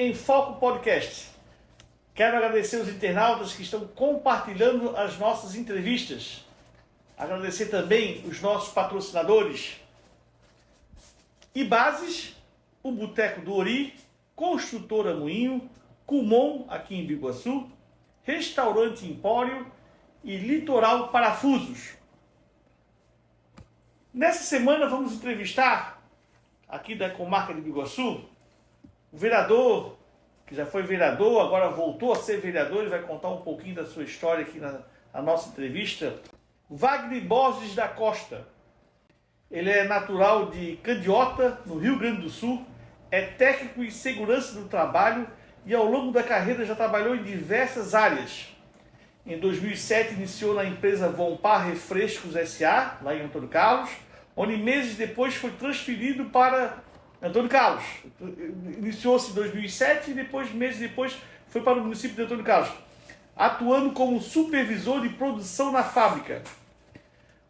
em Foco Podcast. Quero agradecer os internautas que estão compartilhando as nossas entrevistas. Agradecer também os nossos patrocinadores. Ibases, o Boteco do Ori, Construtora Moinho, Kumon, aqui em Biguaçu, Restaurante Empório e Litoral Parafusos. Nessa semana vamos entrevistar, aqui da comarca de Biguaçu, o vereador, que já foi vereador, agora voltou a ser vereador, ele vai contar um pouquinho da sua história aqui na nossa entrevista, Wagner Borges da Costa. Ele é natural de Candiota, no Rio Grande do Sul, é técnico em segurança do trabalho e ao longo da carreira já trabalhou em diversas áreas. Em 2007 iniciou na empresa Vompar Refrescos S.A., lá em Antônio Carlos, onde meses depois foi transferido para Antônio Carlos. Iniciou-se em 2007 e meses depois foi para o município de Antônio Carlos, atuando como supervisor de produção na fábrica.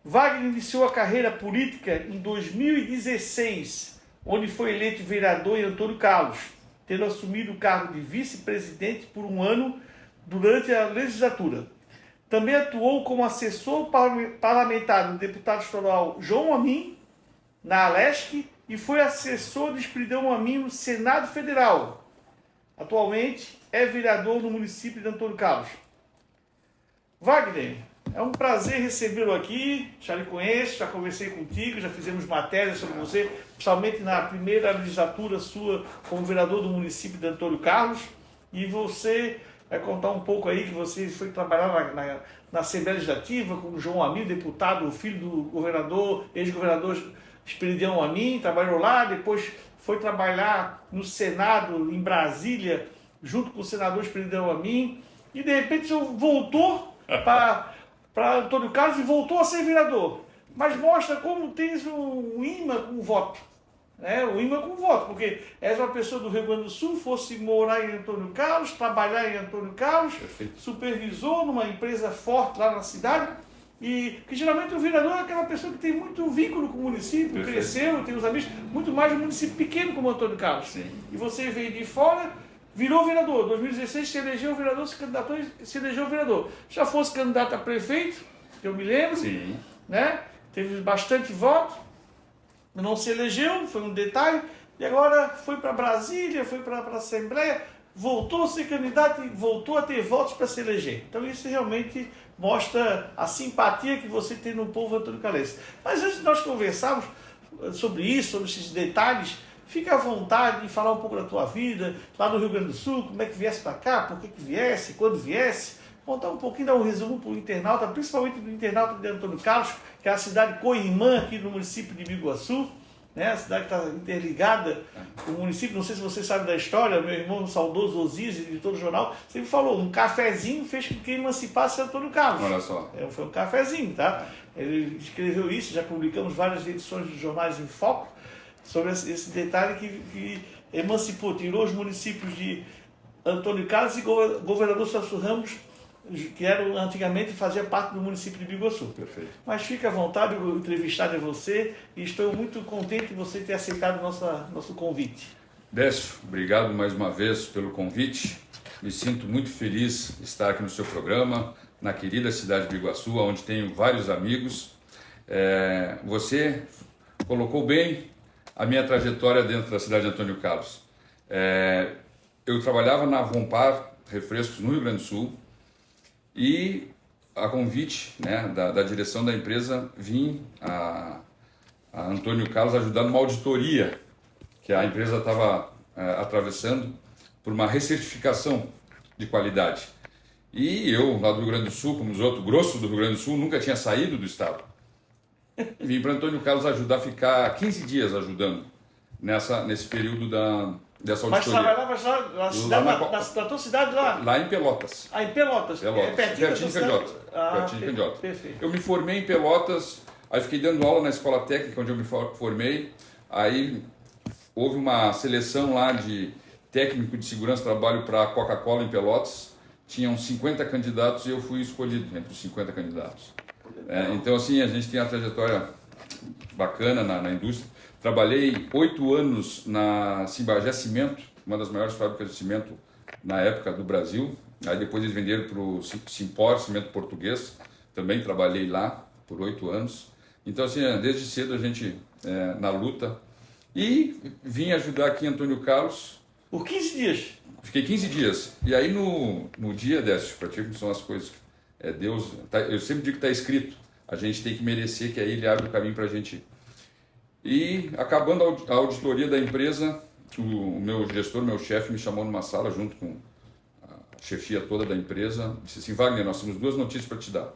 Wagner iniciou a carreira política em 2016, onde foi eleito vereador em Antônio Carlos, tendo assumido o cargo de vice-presidente por um ano durante a legislatura. Também atuou como assessor parlamentar do deputado estadual João Amin, na Alesc, e foi assessor de Espridão Amin no Senado Federal. Atualmente é vereador no município de Antônio Carlos. Wagner, é um prazer recebê-lo aqui, já lhe conheço, já conversei contigo, já fizemos matérias sobre você, principalmente na primeira legislatura sua como vereador do município de Antônio Carlos, e você vai contar um pouco aí que você foi trabalhar na Assembleia Legislativa com o João Amin, deputado, filho do governador, ex-governador Esperidião Amin, trabalhou lá, depois foi trabalhar no Senado, em Brasília, junto com o senador Esperidião Amin, e de repente voltou para Antônio Carlos e voltou a ser vereador. Mas mostra como tens um imã com o voto. Um imã com o voto, porque és uma pessoa do Rio Grande do Sul, fosse morar em Antônio Carlos, trabalhar em Antônio Carlos, perfeito, supervisor numa empresa forte lá na cidade, e que geralmente o vereador é aquela pessoa que tem muito vínculo com o município, perfeito, cresceu, tem os amigos, muito mais um município pequeno como Antônio Carlos. Sim. E você veio de fora, virou vereador. Em 2016 se elegeu vereador, se candidatou e se elegeu vereador. Já fosse candidato a prefeito, que eu me lembro, sim, né? Teve bastante voto, não se elegeu, foi um detalhe, e agora foi para Brasília, foi para a Assembleia, voltou a ser candidato e voltou a ter votos para se eleger. Então isso realmente mostra a simpatia que você tem no povo antonicalense. Mas antes de nós conversarmos sobre isso, sobre esses detalhes, fica à vontade de falar um pouco da tua vida, lá no Rio Grande do Sul, como é que viesse para cá, por que viesse, quando viesse, contar um pouquinho, dar um resumo para o internauta, principalmente do internauta de Antônio Carlos, que é a cidade co-irmã aqui no município de Biguaçu, né? A cidade que está interligada com o município. Não sei se você sabe da história, meu irmão, o saudoso Osias, editor do jornal, sempre falou, um cafezinho fez com que emancipasse Antônio Carlos. Olha só. Foi um cafezinho, tá? Ele escreveu isso, já publicamos várias edições de jornais em foco sobre esse detalhe que emancipou, tirou os municípios de Antônio Carlos e governador Celso Ramos, que antigamente fazia parte do município de Biguaçu. Perfeito. Mas fique à vontade, o entrevistado é você, e estou muito contente de você ter aceitado nosso convite. Décio, obrigado mais uma vez pelo convite. Me sinto muito feliz de estar aqui no seu programa, na querida cidade de Biguaçu, onde tenho vários amigos. Você colocou bem a minha trajetória dentro da cidade de Antônio Carlos. Eu trabalhava na Vompar Refrescos no Rio Grande do Sul, e a convite, né, da direção da empresa, vim a Antônio Carlos ajudar numa auditoria que a empresa estava atravessando por uma recertificação de qualidade. E eu, lá do Rio Grande do Sul, como os outros, grosso do Rio Grande do Sul, nunca tinha saído do estado. Vim para Antônio Carlos ajudar, ficar 15 dias ajudando nesse período dessa auditoria. Mas trabalhava já na tua cidade lá? Lá em Pelotas. Em Pelotas. Pertinho de Candiota. Pertinho de Candiota. Perfeito. Eu me formei em Pelotas, aí fiquei dando aula na escola técnica onde eu me formei. Aí houve uma seleção lá de técnico de segurança e trabalho para a Coca-Cola em Pelotas. Tinham 50 candidatos e eu fui escolhido entre os 50 candidatos. Então, assim, a gente tem uma trajetória bacana na indústria. Trabalhei 8 anos na Cimbagé Cimento, uma das maiores fábricas de cimento na época do Brasil. Aí depois eles venderam para o Simpor, cimento português. Também trabalhei lá por 8 anos. Então, assim, desde cedo a gente na luta. E vim ajudar aqui Antônio Carlos. Por 15 dias? Fiquei 15 dias. E aí no dia desses, para ti, que são as coisas. Deus, eu sempre digo que está escrito. A gente tem que merecer, que aí ele abre o caminho para a gente ir. E acabando a auditoria da empresa, o meu gestor, meu chefe, me chamou numa sala junto com a chefia toda da empresa. Disse assim: Wagner, nós temos 2 notícias para te dar.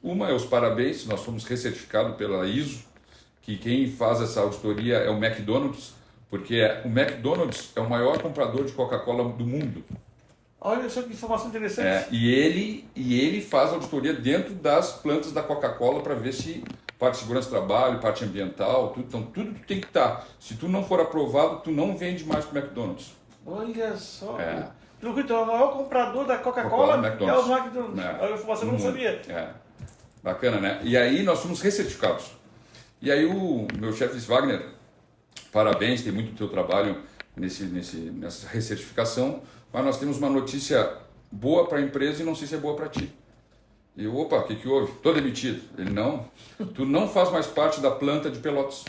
Uma é os parabéns, nós fomos recertificados pela ISO, que quem faz essa auditoria é o McDonald's, porque o McDonald's é o maior comprador de Coca-Cola do mundo. Olha só que informação interessante. E ele faz auditoria dentro das plantas da Coca-Cola para ver se parte de segurança de trabalho, parte ambiental, tudo. Então tudo tem que estar. Se tu não for aprovado, tu não vende mais para o McDonald's. Olha só. Então, o maior comprador da Coca-Cola é o McDonald's. A informação eu não sabia. Bacana, né? E aí nós fomos recertificados. E aí o meu chefe disse: Wagner, parabéns, tem muito do teu trabalho nessa recertificação, mas nós temos uma notícia boa para a empresa e não sei se é boa para ti. E eu, opa, o que houve? Estou demitido. Ele: não, tu não faz mais parte da planta de Pelotas.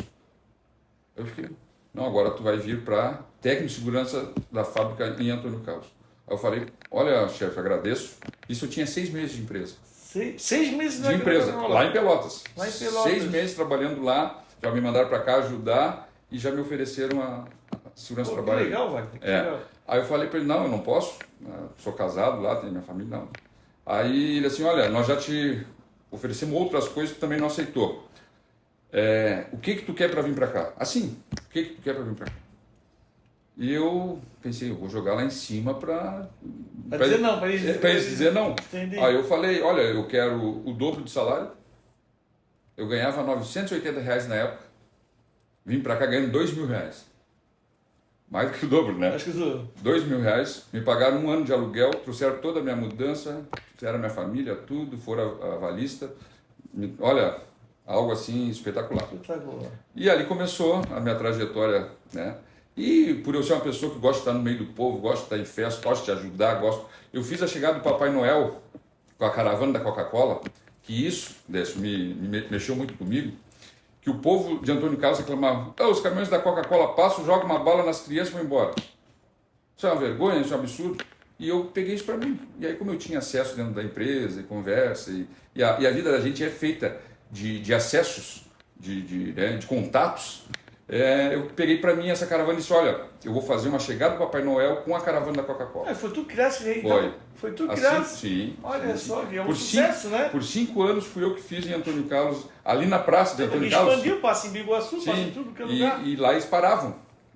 Eu fiquei: não, agora tu vai vir para técnico de segurança da fábrica em Antônio Carlos. Aí eu falei: olha, chefe, agradeço. Isso eu tinha 6 meses de empresa. 6 meses de empresa, lá em Pelotas. 6 meses trabalhando lá, já me mandaram para cá ajudar e já me ofereceram a segurança do trabalho. Que legal, Wagner. Legal. Aí eu falei para ele: não, eu não posso, sou casado lá, tenho minha família, não. Aí ele assim: olha, nós já te oferecemos outras coisas que tu também não aceitou. O que tu quer para vir para cá? Assim, o que tu quer para vir para cá? E eu pensei: eu vou jogar lá em cima para dizer não, para eles dizer não. Entendi. Aí eu falei: olha, eu quero o dobro de salário. Eu ganhava R$980 na época. Vim para cá ganhando R$2.000. Mais do que o dobro, né? Acho que isso... R$2.000. Me pagaram 1 ano de aluguel, trouxeram toda a minha mudança, fizeram a minha família, tudo, foram avalista. Olha, algo assim espetacular. E ali começou a minha trajetória, né? E por eu ser uma pessoa que gosta de estar no meio do povo, gosto de estar em festa, gosto de ajudar, eu fiz a chegada do Papai Noel com a caravana da Coca-Cola, que isso, Décio, me mexeu muito comigo, que o povo de Antônio Carlos reclamava: os caminhões da Coca-Cola passam, jogam uma bala nas crianças e vão embora. Isso é uma vergonha, isso é um absurdo. E eu peguei isso para mim. E aí, como eu tinha acesso dentro da empresa, e conversa, e a vida da gente é feita de acessos, de contatos, eu peguei para mim essa caravana e disse: olha, eu vou fazer uma chegada do Papai Noel com a caravana da Coca-Cola. Foi tu que criaste aí, então? Foi tu que assim, criaste? Sim. Olha só, que é um sucesso, né? Por 5 anos fui eu que fiz em Antônio Carlos, ali na praça de Antônio Carlos. Expandiu, passa em Biguaçu, passa em tudo que é lugar. E lá eles paravam,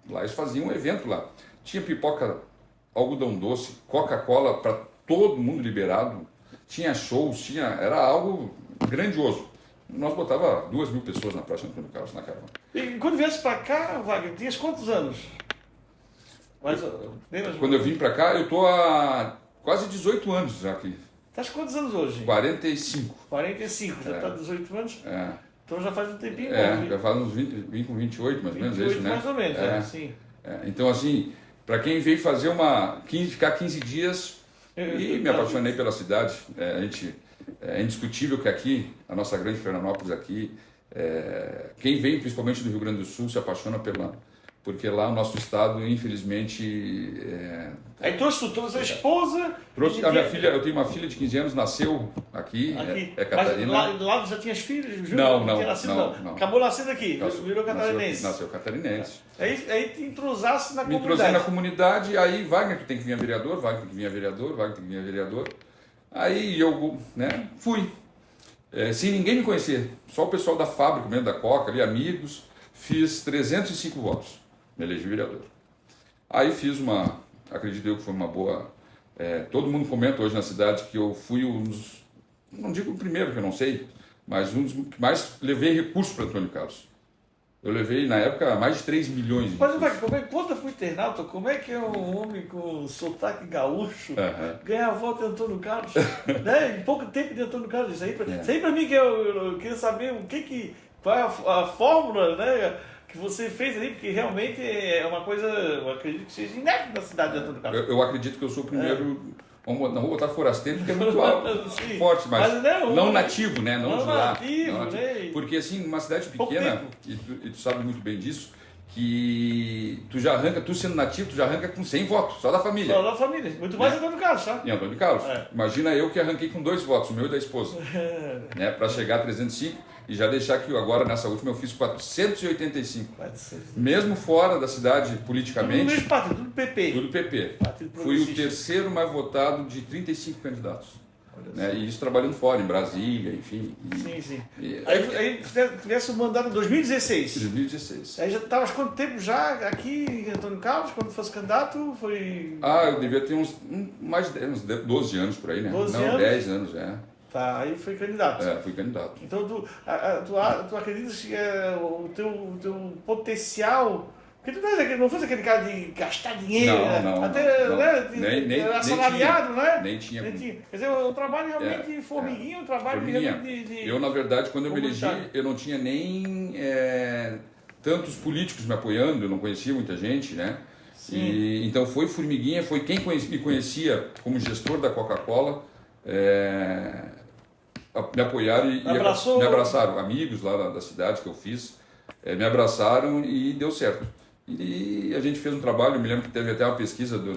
lá eles faziam um evento lá. Tinha pipoca, algodão doce, Coca-Cola para todo mundo liberado, tinha shows, era algo grandioso. Nós botava 2.000 pessoas na praça de Antônio Carlos, na caravana. E quando viesse para cá, Wagner, tinhas quantos anos? Quando eu vim para cá, eu estou há quase 18 anos já aqui. Estás quantos anos hoje? 45. 45, já está 18 anos? Então já faz um tempinho. Já faz uns 20, vim com 28 mais ou menos, isso, né? Mais ou menos, sim. Então, assim, para quem veio fazer ficar 15 dias, e me apaixonei pela cidade, é indiscutível que aqui, a nossa grande Florianópolis aqui, quem vem principalmente do Rio Grande do Sul se apaixona porque lá o nosso estado, infelizmente... Aí trouxe a esposa... A minha filha, eu tenho uma filha de 15 anos, nasceu aqui. É Catarina. Mas lá já tinhas filhos? Não. Acabou nascendo aqui, virou catarinense. Nasceu catarinense. Aí te entrosasse na comunidade. Me entrosei na comunidade, aí Wagner, tu tem que vir a vereador, Wagner tem que vir a vereador, Wagner tem que vir a vereador. Aí eu fui, sem ninguém me conhecer, só o pessoal da fábrica mesmo, da Coca, ali, amigos, fiz 305 votos, me elegi vereador. Aí fiz acredito eu que foi uma boa, todo mundo comenta hoje na cidade que eu fui não digo o primeiro, que eu não sei, mas um dos que mais levei recursos para Antônio Carlos. Eu levei, na época, mais de 3 milhões de recursos. Mas conta para o internauta, como é que é um homem com sotaque gaúcho ganhar a volta de Antônio Carlos? Né? Em pouco tempo de Antônio Carlos. Isso aí para mim que eu queria saber qual é a fórmula, né? que você fez ali, porque realmente é uma coisa, eu acredito que seja inédita na cidade de Antônio Carlos. Eu acredito que eu sou o primeiro, não vou botar forasteiro porque é muito alto, Sim. forte, mas não não nativo, né? Não de lá. nativo, Não nativo. né? Porque assim, uma cidade Pouco pequena, tempo. e tu sabe muito bem disso, que tu sendo nativo, tu já arranca com 100 votos, só da família. Só da família, muito mais Antônio Carlos, sabe? Em Antônio Carlos. É. Imagina eu que arranquei com 2 votos, o meu e da esposa, né? Para chegar a 305 e já deixar que agora nessa última eu fiz 485. Mesmo fora da cidade Tudo no politicamente, mesmo partido, tudo PP. tudo PP. Partido Fui o Progressista. terceiro mais votado de 35 candidatos. Olha Né? E isso trabalhando fora, em Brasília, enfim. Sim, sim. E, Aí tivesse o mandato em 2016. 2016. Aí já estavas quanto tempo já aqui em Antônio Carlos, quando fosse candidato? Foi. Eu devia ter uns 12 anos por aí, né? 12 Não, anos? 10 anos, Tá, aí foi candidato. fui candidato. Então tu acreditas que o teu potencial. Porque tu não fosse aquele cara de gastar dinheiro, Não, né? não, Até, não. né? Nem assalariado, tinha. né? Nem tinha. Quer dizer, um trabalho realmente formiguinha, um trabalho Formiguinha. realmente de. Eu, na verdade, quando eu me elegi, comunitário. eu não tinha nem tantos políticos me apoiando, eu não conhecia muita gente, né? Sim. E, então foi formiguinha, foi quem me conhecia como gestor da Coca-Cola, me apoiaram e Abraçou. me abraçaram. Amigos lá da cidade que eu fiz, me abraçaram e deu certo. E a gente fez um trabalho, eu me lembro que teve até uma pesquisa do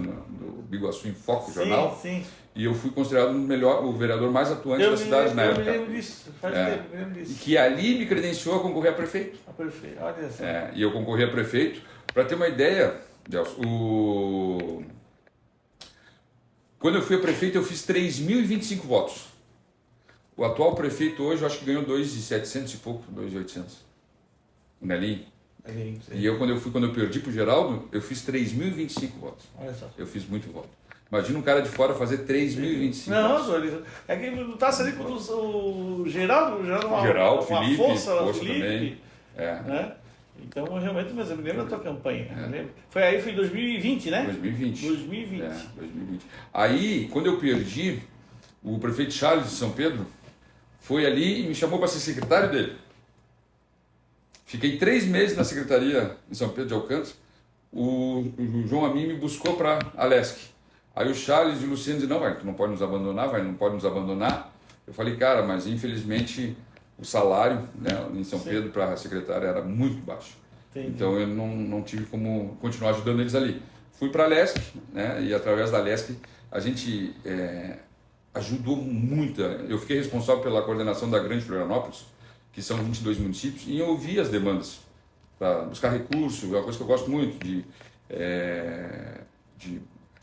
Biguaçu em Foco, jornal, Sim. e eu fui considerado o vereador mais atuante da cidade na época. Eu me lembro disso, faz tempo, me lembro E disso. que ali me credenciou a concorrer a prefeito. Perfeito, olha só. E eu concorri a prefeito. Para ter uma ideia, Delcio, quando eu fui a prefeito eu fiz 3.025 votos. O atual prefeito hoje eu acho que ganhou 2.700 e pouco, 2.800. O Nelinho. E quando eu perdi pro Geraldo, eu fiz 3.025 votos. Olha só. Eu fiz muito voto. Imagina um cara de fora fazer 3.025 votos. Não, é que não tá ali com o Geraldo, Geraldo, uma Felipe, força, poxa, Felipe, também. né? Então, realmente, mas eu me lembro da tua campanha. Eu lembro. Foi em 2020, né? 2020. 2020. 2020. Aí, quando eu perdi, o prefeito Charles de São Pedro foi ali e me chamou para ser secretário dele. Fiquei 3 meses na secretaria em São Pedro de Alcântara. O João Amin me buscou para Alesc. Aí o Charles e o Luciano dizem, não, tu não pode nos abandonar, Eu falei, cara, mas infelizmente o salário, né, em São Pedro para a secretária era muito baixo. Entendi. Então eu não tive como continuar ajudando eles ali. Fui para a Alesc, né, e através da Alesc a gente ajudou muito. Eu fiquei responsável pela coordenação da Grande Florianópolis, que são 22 municípios, e eu ouvi as demandas para buscar recursos, é uma coisa que eu gosto muito, de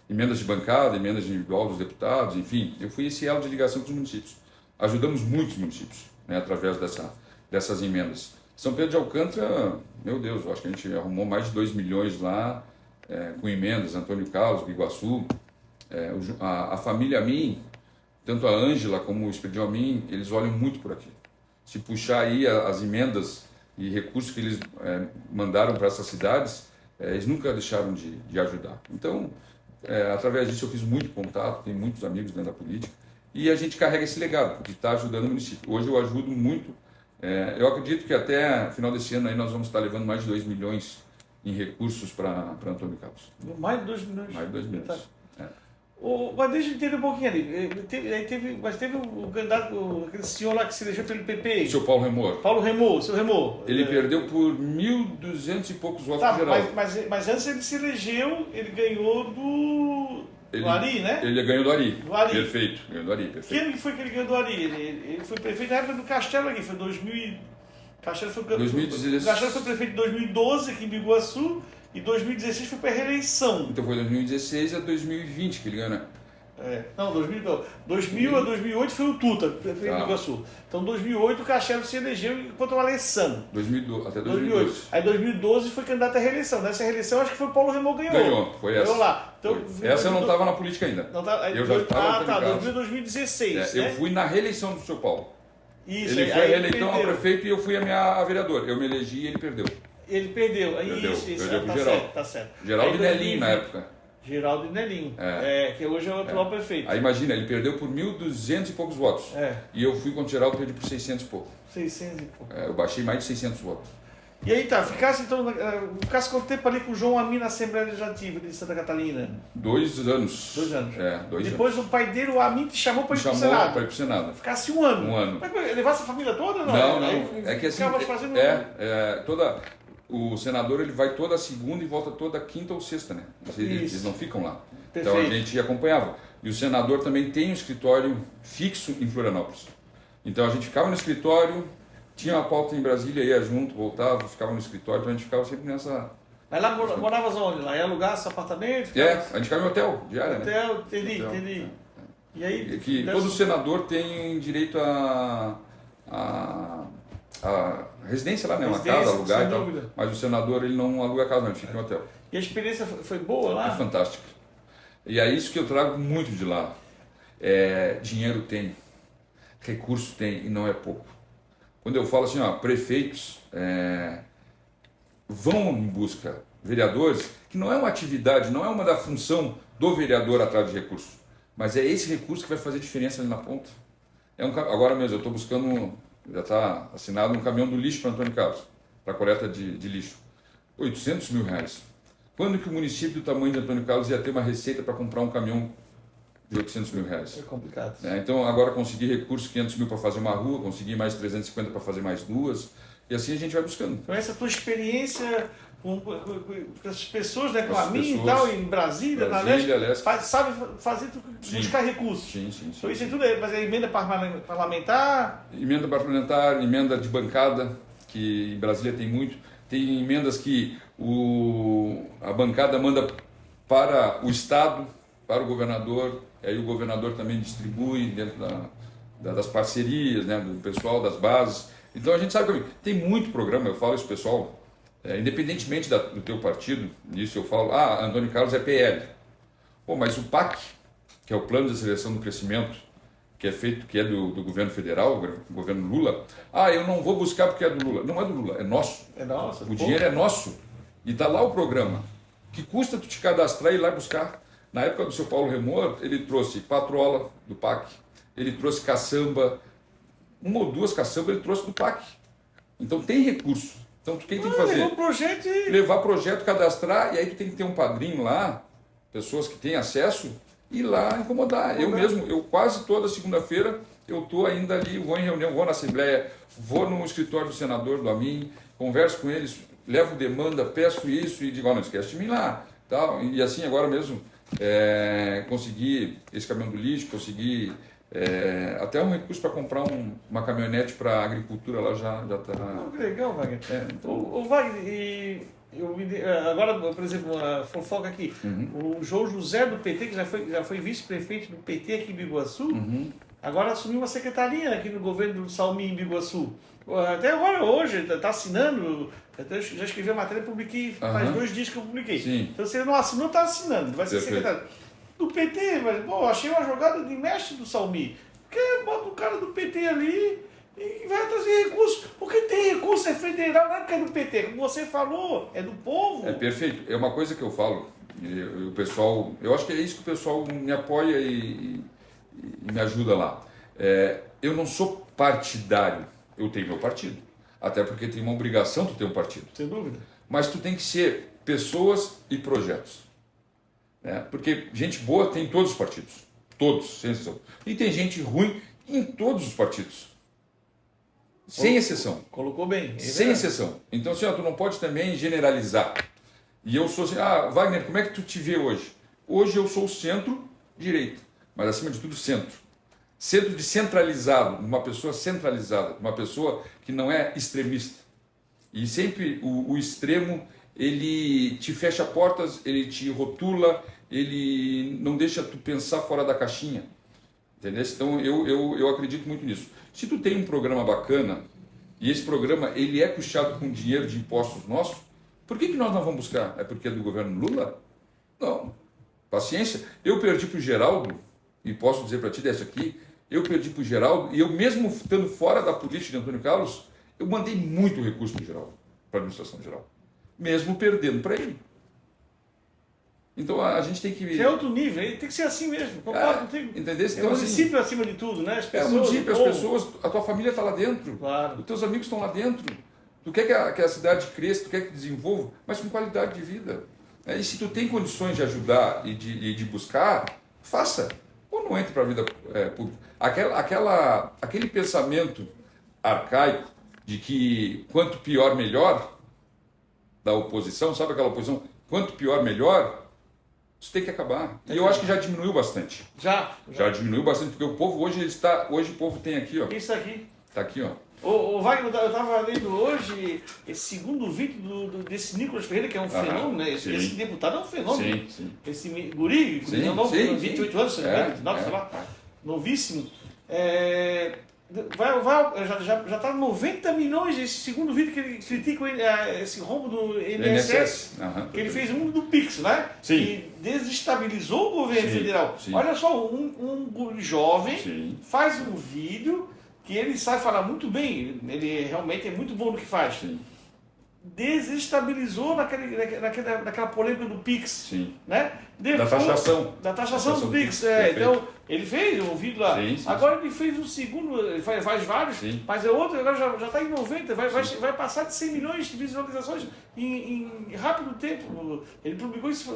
emendas de bancada, emendas individual dos deputados, enfim, eu fui esse elo de ligação com os municípios. Ajudamos muitos municípios, né, através dessas emendas. São Pedro de Alcântara, meu Deus, eu acho que a gente arrumou mais de 2 milhões lá, com emendas, Antônio Carlos, Biguaçu, a família Amin, tanto a Ângela como o Expedião Amin, eles olham muito por aqui. Se puxar aí as emendas e recursos que eles mandaram para essas cidades, eles nunca deixaram de ajudar. Então, através disso eu fiz muito contato, tenho muitos amigos dentro da política, e a gente carrega esse legado de estar ajudando o município. Hoje eu ajudo muito, eu acredito que até final desse ano aí nós vamos estar levando mais de 2 milhões em recursos para Antônio Carlos. Mais de 2 milhões. Mais de 2 milhões. Tá. Mas deixa eu entender um pouquinho ali. Mas teve o candidato, aquele senhor lá que se elegeu pelo PP. O seu Paulo Remor. Paulo Remor, seu Remor. Ele perdeu por 1.200 e poucos votos Tá, geral. mas antes ele se elegeu, ele ganhou do Ari, né? Ele ganhou do Ari. Do Ari. Perfeito, ganhou do Ari, perfeito. Que ano foi que ele ganhou do Ari? Ele foi prefeito na época do Castelo aqui, foi 2000. Castelo foi 2016. Castelo foi prefeito em 2012 aqui em Biguaçu e 2016 foi para reeleição. Então foi 2016 a 2020 que ele ganhou, né? Não, 2000 a 2008 foi o Tuta, prefeito de Biguaçu. Então, em 2008 o Castelo se elegeu contra o Alessandro. Até 2012. Aí, em 2012 foi candidato à reeleição. Nessa reeleição, acho que foi o Paulo Remor ganhou. Ganhou, foi essa. Ganhou lá. Então, essa eu não estava na política ainda. Eu já estava 2016. Eu fui na reeleição do seu Paulo. Isso, ele foi reeleito a prefeito e eu fui a vereador. Eu me elegi e ele perdeu. Ele perdeu. Perdeu pro tá Geraldo. certo, tá certo. Geraldo e Nelinho na época. Geraldo e Nelinho, que hoje é o atual prefeito. Aí imagina, ele perdeu por 1.200 e poucos votos. E eu fui contra o Geraldo e perdi por 600 e pouco. 600 e pouco. Eu baixei mais de 600 votos. E aí tá, ficasse quanto tempo ali com o João Amin na Assembleia Legislativa de Santa Catarina? 2 anos. 2 anos. É, 2 Depois anos. o pai dele, o Amin, te chamou para ir pro Chamou Senado. para ir pro Senado. Ficasse 1 ano. 1 ano. Mas levasse a família toda? Não. Aí, É que assim, fazendo... o senador ele vai toda segunda e volta toda quinta ou sexta, né? Eles não ficam lá. Perfeito. Então a gente acompanhava. E o senador também tem um escritório fixo em Florianópolis. Então a gente ficava no escritório, tinha uma pauta em Brasília, ia junto, voltava, ficava no escritório, então a gente ficava sempre nessa... Mas lá moravas onde? Lá ia alugar esse apartamento? a gente ficava em hotel, diária, né? Hotel, entendi. E aí... Que todo senador tem direito a residência lá, né? Uma casa, alugar e tal. Mas o senador ele não aluga casa, não, ele fica em hotel. E a experiência foi boa lá? É fantástica. E é isso que eu trago muito de lá. Dinheiro tem, recurso tem e não é pouco. Quando eu falo assim, prefeitos vão em busca, vereadores, que não é uma atividade, não é uma da função do vereador atrás de recurso, mas é esse recurso que vai fazer diferença ali na ponta. Agora mesmo, eu estou buscando, já está assinado um caminhão do lixo para Antônio Carlos, para coleta de lixo. R$800 mil. Quando que o município do tamanho de Antônio Carlos ia ter uma receita para comprar um caminhão de R$800 mil? É complicado. Então agora consegui recursos, 500 mil para fazer uma rua, consegui mais 350 para fazer mais 2, e assim a gente vai buscando. Então essa tua experiência com essas pessoas, né, com a mim e tal, em Brasília, na Leste, sabe fazer, buscar recursos. Sim. Então isso é tudo, mas é emenda parlamentar? Emenda parlamentar, emenda de bancada, que em Brasília tem muito. Tem emendas que a bancada manda para o Estado, para o governador, e aí o governador também distribui dentro das parcerias, né, do pessoal, das bases. Então a gente sabe que tem muito programa, eu falo isso pessoal, independentemente do teu partido, nisso eu falo, Antônio Carlos é PL. Mas o PAC, que é o Plano de Aceleração do Crescimento, que é do governo federal, o governo Lula, eu não vou buscar porque é do Lula. Não é do Lula, é nosso. É nosso. O dinheiro é nosso. E está lá o programa. Que custa tu te cadastrar e ir lá buscar? Na época do seu Paulo Remor, ele trouxe patrola do PAC, ele trouxe caçamba, 1 ou 2 caçambas ele trouxe do PAC. Então tem recurso. Então quem tem que fazer? Levar projeto, cadastrar, e aí tu tem que ter um padrinho lá, pessoas que têm acesso, ir lá incomodar. Eu quase toda segunda-feira, eu estou ainda ali, vou em reunião, vou na Assembleia, vou no escritório do senador, do Amin, converso com eles, levo demanda, peço isso e digo, não esquece de mim lá. Tal. E assim, agora mesmo, consegui esse caminhão do lixo, consegui até um recurso para comprar uma caminhonete para a agricultura lá já está. Que legal, Wagner. Então... Wagner, agora, por exemplo, uma fofoca aqui. O João José do PT, que já foi vice-prefeito do PT aqui em Biguaçu, agora assumiu uma secretaria aqui no governo do Salmi em Biguaçu. Até agora, hoje, está assinando. Até já escrevi a matéria e publiquei, faz 2 dias que eu publiquei. Sim. Então, se ele não assinou, está assinando, vai ser secretário. Do PT, mas, achei uma jogada de mestre do Salmi. Porque bota o cara do PT ali e vai trazer recursos. Porque tem recurso, é federal, não é porque é do PT. Como você falou, é do povo. É perfeito. É uma coisa que eu falo, e o pessoal, eu acho que é isso que o pessoal me apoia e me ajuda lá. Eu não sou partidário, eu tenho meu partido. Até porque tem uma obrigação tu ter um partido. Sem dúvida. Mas tu tem que ser pessoas e projetos. Porque gente boa tem em todos os partidos. Todos, sem exceção. E tem gente ruim em todos os partidos. Sem exceção. Colocou bem. Sem exceção. Então, assim, tu não pode também generalizar. E eu sou assim, Wagner, como é que tu te vê hoje? Hoje eu sou centro-direita, mas acima de tudo centro. Centro descentralizado, uma pessoa centralizada, uma pessoa que não é extremista. E sempre o extremo, ele te fecha portas, ele te rotula, ele não deixa tu pensar fora da caixinha. Entendeu? Então eu acredito muito nisso. Se tu tem um programa bacana, e esse programa ele é custeado com dinheiro de impostos nossos, por que nós não vamos buscar? É porque é do governo Lula? Não. Paciência. Eu perdi para o Geraldo, e posso dizer para ti dessa aqui, eu perdi para o Geraldo, e eu mesmo estando fora da política de Antônio Carlos, eu mandei muito recurso para o Geraldo, para a administração geral. Mesmo perdendo para ele. Então a gente tem que... É outro nível, tem que ser assim mesmo. Concordo contigo. Entendeu? Então, o município acima de tudo, né? As pessoas, o município, as pessoas, a tua família está lá dentro. Claro. Os teus amigos estão lá dentro. Tu quer que a cidade cresça, tu quer que desenvolva, mas com qualidade de vida. E se tu tem condições de ajudar e de buscar, faça. Ou não entre para a vida pública. Aquele pensamento arcaico de que quanto pior, melhor, da oposição, sabe aquela oposição? Quanto pior, melhor, isso tem que acabar. E eu acho que já diminuiu bastante. Já Diminuiu bastante, porque o povo hoje hoje o povo tem aqui, ó. Isso aqui. Tá aqui, ó. O Wagner, eu estava lendo hoje esse segundo vídeo desse Nicolas Ferreira, que é um fenômeno, né? Esse deputado é um fenômeno. Sim, sim. Esse guri, Sim, novo, sim, 28 anos, 29, sei lá, novíssimo. Já está 90 milhões esse segundo vídeo que ele critica esse rombo do INSS, que ele fez um do Pix, né? Sim. Que desestabilizou o governo federal. Sim. Olha só, um jovem Sim. faz um vídeo que ele sabe falar muito bem, ele realmente é muito bom no que faz. Sim. Desestabilizou naquela polêmica do Pix. Sim. Né? Da taxação do Pix. Então, ele fez um vídeo lá. Sim. Agora ele fez um segundo, ele faz vários, Sim. mas é outro, agora já está em 90, vai passar de 100 milhões de visualizações em rápido tempo. Ele publicou isso,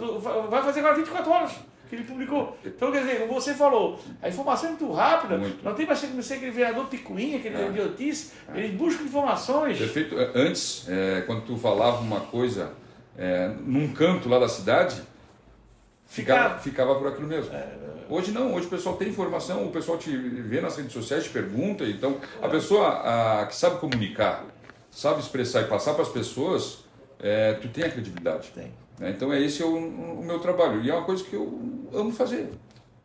vai fazer agora 24 horas que ele publicou. Então, quer dizer, como você falou, a informação é muito rápida, não tem mais ser aquele vereador picuinha, aquele idiotice, eles buscam informações. Perfeito. Antes, quando tu falava uma coisa num canto lá da cidade, ficava por aquilo mesmo. Hoje não, hoje o pessoal tem informação, o pessoal te vê nas redes sociais, te pergunta, então a pessoa que sabe comunicar, sabe expressar e passar para as pessoas, tu tem a credibilidade. Tem. Então esse é o meu trabalho e é uma coisa que eu amo fazer.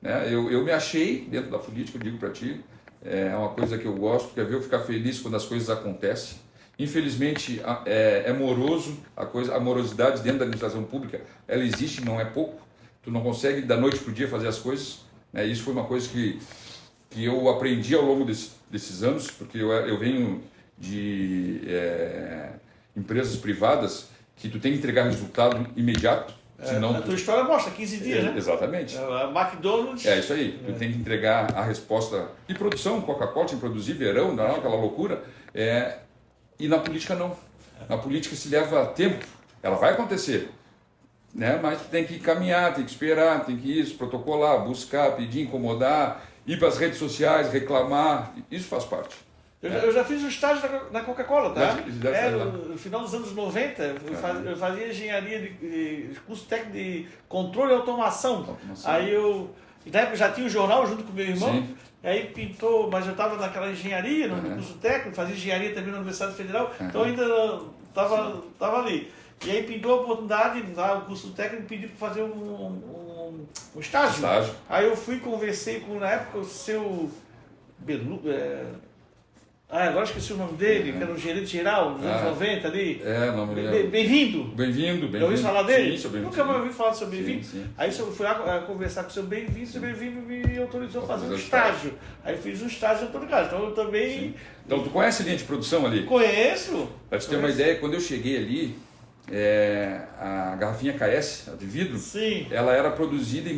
Eu me achei dentro da política, eu digo para ti, é uma coisa que eu gosto, quer ver eu ficar feliz quando as coisas acontecem. Infelizmente é moroso, a morosidade dentro da administração pública, ela existe, não é pouco, tu não consegue da noite para o dia fazer as coisas. Isso foi uma coisa que eu aprendi ao longo desses anos, porque eu venho de empresas privadas que tu tem que entregar resultado imediato. Senão A tua história mostra 15 dias, né? Exatamente. A McDonald's. É isso aí. Tu tem que entregar a resposta de produção, Coca-Cola tinha que produzir verão, não, aquela loucura. E na política não. Na política se leva tempo. Ela vai acontecer. Mas tu tem que caminhar, tem que esperar, tem que protocolar, buscar, pedir, incomodar, ir para as redes sociais, reclamar. Isso faz parte. Eu já fiz um estágio na Coca-Cola, tá? No final dos anos 90, eu fazia engenharia de curso técnico de controle e automação. Aí na época já tinha um jornal junto com meu irmão, Sim. Aí pintou, mas eu estava naquela engenharia, no curso técnico, fazia engenharia também na Universidade Federal, então ainda estava ali. E aí pintou a oportunidade, lá o curso técnico pediu para fazer um estágio. Aí eu fui, conversei com, na época, o seu agora esqueci o nome dele, que era o gerente geral dos anos 90 ali. Não me lembro. Bem-vindo. Bem-vindo. Já ouviu falar dele? Sim, sou Bem-vindo. Nunca mais ouvi falar sobre Bem-vindo. Sim. Aí eu fui lá conversar com o seu Bem-vindo, o seu Bem-vindo me autorizou a fazer um estágio. Aí eu fiz um estágio em todo caso. Então eu também... Sim. Então tu conhece a linha de produção ali? Conheço. Para te ter uma ideia, quando eu cheguei ali, a garrafinha KS, a de vidro, Sim. ela era produzida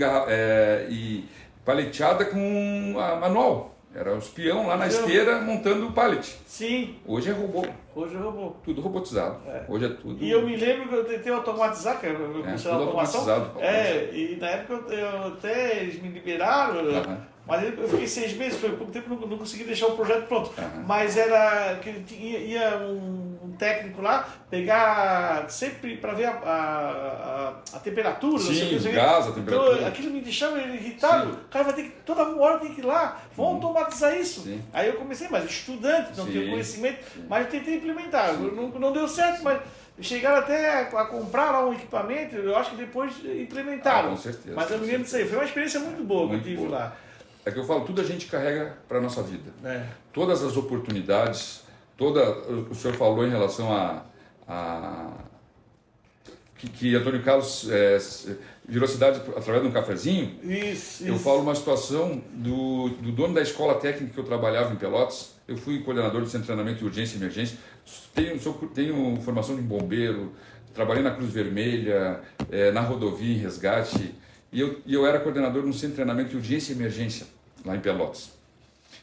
e paleteada com manual. Era os peão lá na esteira montando o pallet. Sim. Hoje é robô. Tudo robotizado. Hoje é tudo. E eu me lembro que eu tentei automatizar, que eu comecei a automação. E na época eles me liberaram, mas eu fiquei 6 meses, foi pouco tempo, não consegui deixar o projeto pronto. Mas era que ia um técnico lá pegar sempre para ver a temperatura. Sim, o gás, a temperatura. Então aquilo me deixava irritado. O cara vai ter que, toda hora tem que ir lá, vamos automatizar isso. Sim. Aí eu comecei, mas estudante, não tinha conhecimento, mas eu tentei implementar. Não deu certo, mas chegaram até a comprar lá um equipamento, eu acho que depois implementaram. Com certeza. Mas eu me lembro disso aí, foi uma experiência muito boa que eu tive lá. É que eu falo, tudo a gente carrega para a nossa vida. Todas as oportunidades, o senhor falou em relação que Antônio Carlos virou cidade através de um cafezinho. Isso. Eu falo uma situação do dono da escola técnica que eu trabalhava em Pelotas. Eu fui coordenador de centro de treinamento de urgência e emergência. Tenho formação de bombeiro, trabalhei na Cruz Vermelha, na rodovia em resgate. E eu era coordenador de um centro de treinamento de urgência e emergência, lá em Pelotas.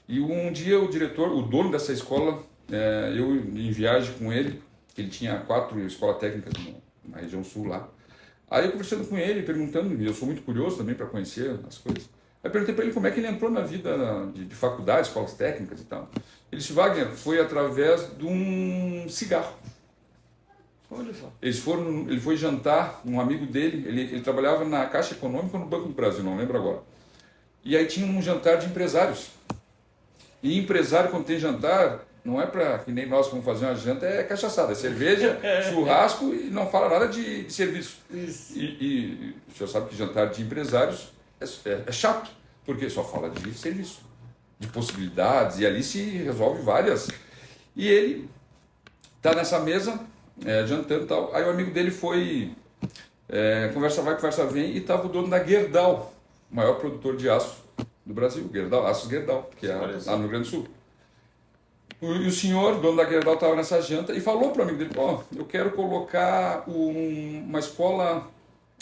E um dia o dono dessa escola, eu em viagem com ele, Ele tinha 4 escolas técnicas na região sul lá. Aí eu conversando com ele, perguntando, e eu sou muito curioso também para conhecer as coisas. Aí eu perguntei para ele como é que ele entrou na vida de faculdade, escolas técnicas e tal. Ele disse, Wagner, foi através de um cigarro. Olha só. Ele foi jantar, um amigo dele, ele trabalhava na Caixa Econômica no Banco do Brasil, não lembro agora. E aí tinha um jantar de empresários. E empresário, quando tem jantar, não é para que nem nós vamos fazer uma janta, é cachaçada, é cerveja, churrasco e não fala nada de serviço. E o senhor sabe que jantar de empresários é chato, porque só fala de serviço, de possibilidades, e ali se resolve várias. E ele está nessa mesa, jantando e tal. Aí o amigo dele foi, conversa vai, conversa vem, e estava o dono da Gerdau, o maior produtor de aço do Brasil, Gerdau, Aços Gerdau, que é lá no Rio Grande do Sul. E o senhor, dono da Gerdau, estava nessa janta e falou para o amigo dele, eu quero colocar uma escola